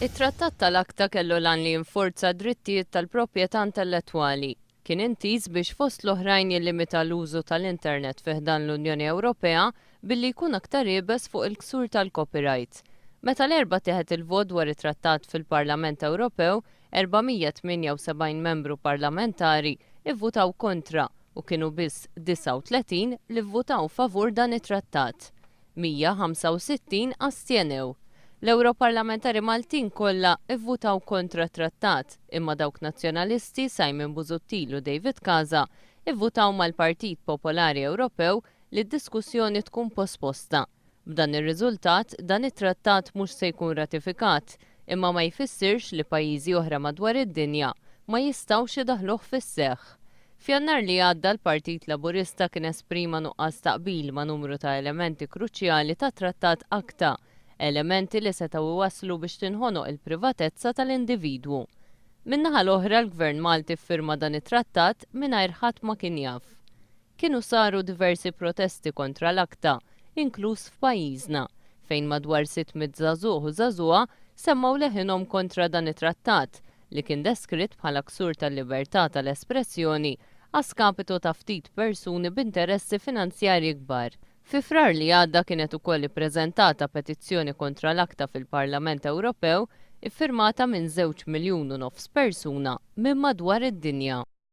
It-Trattat tal-Akta kellu lan li jinforza drittijiet tal-proprjetà intellettwali. Kien intiż biex fost l-oħrajn jillimita l-użu tal-Internet fiħdan l-Unjoni Ewropea billi jkun aktar riebes fuq il-ksur tal-copyright. Meta l-erba' tieħed il-vot dwar it-Trattat fil-Parlament Ewropew, 478 membru parlamentari ivvutaw kontra u kienu biss 39 li vvutaw favur dan it-Trattat. 165 astjenew. L-Europarlamentari Maltin kollha ivvutaw kontra trattat, imma dawk nazzjonalisti Simon Busuttil u David Casa ivvutaw mal-Partit Popolari Ewropew li d-diskussjoni tkun posposta. B'dan ir-riżultat dan it-trattat mhux se jkun ratifikat, imma ma jfissirx li pajjiżi oħra madwar id-dinja ma jistgħux idaħluh fis-seħħ. F'Jannar li għadda l-Partit Laburista kien esprima nuqqas taqbil ma' numru ta' elementi kruċjali ta' trattat akta, elementi li setgħu iwasslu biex tinħonoq il-privatezza tal-individwu. Min-naħa l-oħra l-Gvern Malti ffirma dan it-trattat mingħajr ħadd ma kien jaf. Kienu saru diversi protesti kontra l-akta, inkluż f'pajjiżna, fejn madwar 600 żagħżugħ u żagħżugħa semmaw leħinhom kontra dan it-trattat li kien deskritt bħala ksur tal-libertà tal-espressjoni għaskapitu ta' ftit persuni b'interessi finanzjarji kbar. Fi frar li għadda kienet ukoll ippreżentata petizzjoni kontra l-akta fil-Parlament Ewropew iffirmata minn 2,5 miljun persuna minn madwar id-dinja.